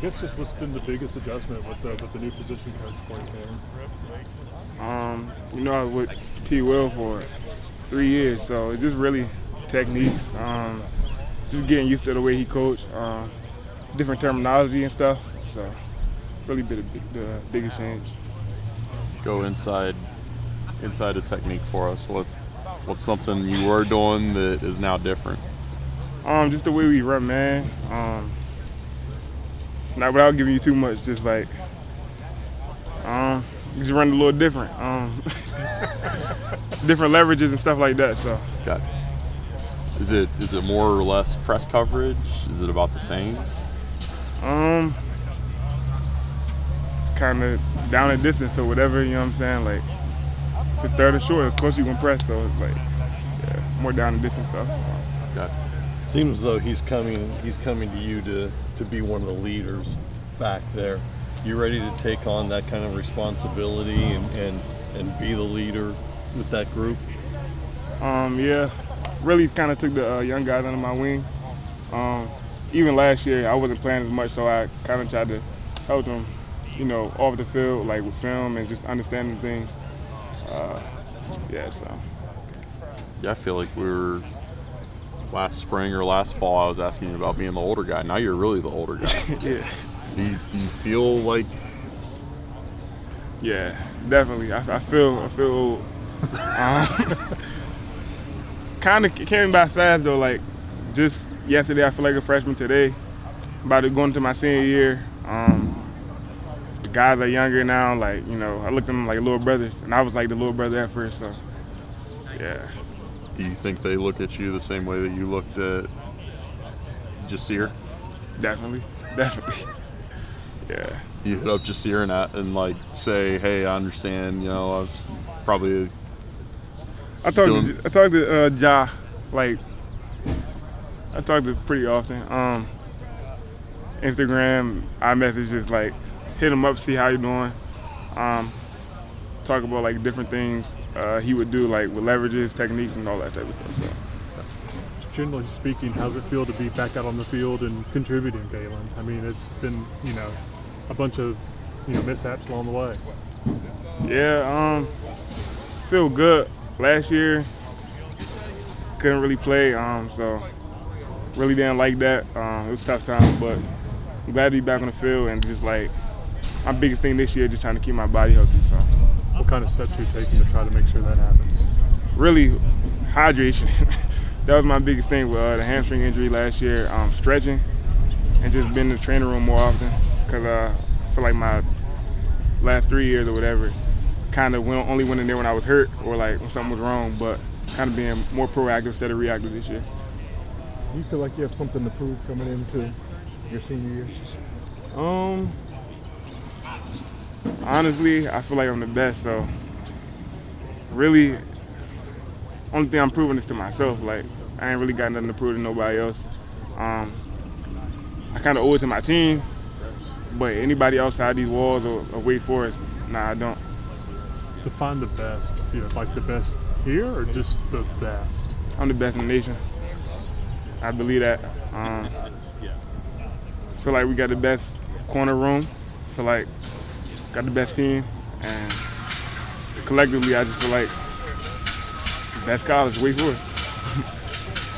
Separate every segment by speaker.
Speaker 1: guess just what's been the biggest adjustment with the new position coach for you there?
Speaker 2: I was with P. Will for 3 years, so it's just really techniques, just getting used to the way he coached, different terminology and stuff. So really been the biggest change.
Speaker 3: Go inside the technique for us. What's something you were doing that is now different?
Speaker 2: Just the way we run, man. Not without giving you too much, just like just run a little different. Different leverages and stuff like that. So.
Speaker 3: Got it. Is it more or less press coverage? Is it about the same?
Speaker 2: It's kind of down and distance or whatever. You know what I'm saying? Like if it's third and short, of course you can press. So it's like more down and distance stuff.
Speaker 3: Got it.
Speaker 4: Seems as though he's coming to you to be one of the leaders back there. You ready to take on that kind of responsibility and be the leader with that group?
Speaker 2: Yeah, really kind of took the young guys under my wing. Even last year, I wasn't playing as much, so I kind of tried to help them, off the field, like with film and just understanding things. So.
Speaker 3: Yeah, I feel like we were last spring or last fall. I was asking you about being the older guy. Now you're really the older guy.
Speaker 2: Yeah.
Speaker 3: Do you feel like?
Speaker 2: Yeah, definitely. I feel old. Kind of came by fast though. Like just yesterday, I feel like a freshman. Today, about to go into my senior year. The guys are younger now. Like I looked at them like little brothers, and I was like the little brother at first. So, yeah.
Speaker 3: Do you think they look at you the same way that you looked at Jasir?
Speaker 2: Definitely. Yeah.
Speaker 3: You hit up Jasir and like say, hey, I understand. I was probably.
Speaker 2: I talked to Ja, like I talked to pretty often. Instagram, iMessage, just like hit him up, see how you doing. Talk about like different things he would do, like with leverages, techniques, and all that type of stuff. So.
Speaker 1: Generally speaking, how's it feel to be back out on the field and contributing, Caelen? I mean, it's been a bunch of mishaps along the way.
Speaker 2: Yeah, feel good. Last year couldn't really play, so really didn't like that. It was a tough time, but I'm glad to be back on the field and just like my biggest thing this year, just trying to keep my body healthy. So.
Speaker 1: What kind of steps are you taking to try to make sure that happens?
Speaker 2: Really, hydration. That was my biggest thing with the hamstring injury last year. Stretching and just being in the training room more often, because I feel like my last 3 years or whatever kind of only went in there when I was hurt or like when something was wrong, but kind of being more proactive instead of reactive this year.
Speaker 1: Do you feel like you have something to prove coming into your senior year?
Speaker 2: Honestly, I feel like I'm the best, so really only thing I'm proving is to myself. Like I ain't really got nothing to prove to nobody else. I kind of owe it to my team, but anybody outside these walls or Wake Forest, nah, I don't.
Speaker 1: Define the best, like the best here or just the best?
Speaker 2: I'm the best in the nation. I believe that. I feel like we got the best corner room. I feel like got the best team, and collectively, I just feel like the best college, Wake Forest.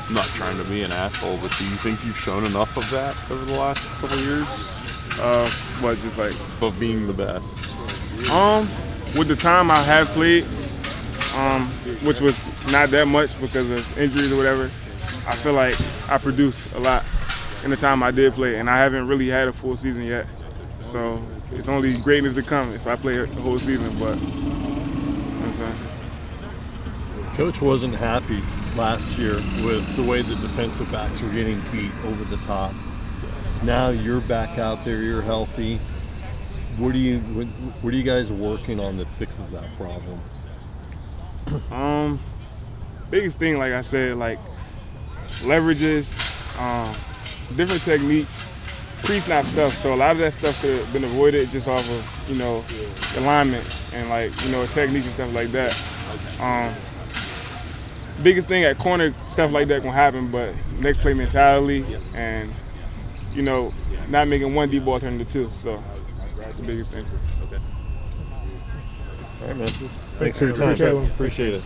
Speaker 3: I'm not trying to be an asshole, but do you think you've shown enough of that over the last couple of years?
Speaker 2: What, just like
Speaker 3: of being the best?
Speaker 2: With the time I have played, which was not that much because of injuries or whatever, I feel like I produced a lot in the time I did play, and I haven't really had a full season yet. So it's only greatness to come if I play the whole season, but you know what I'm saying?
Speaker 4: Coach wasn't happy last year with the way the defensive backs were getting beat over the top. Now you're back out there, you're healthy. What are you guys working on that fixes that problem?
Speaker 2: Biggest thing, like I said, like leverages, different techniques, pre-snap stuff. So a lot of that stuff could have been avoided just off of alignment and technique and stuff like that. Biggest thing at corner, stuff like that gonna happen, but next play mentality and not making one deep ball turn into two. So that's the biggest thing.
Speaker 4: All right, man.
Speaker 1: Thanks for your time.
Speaker 4: Appreciate it.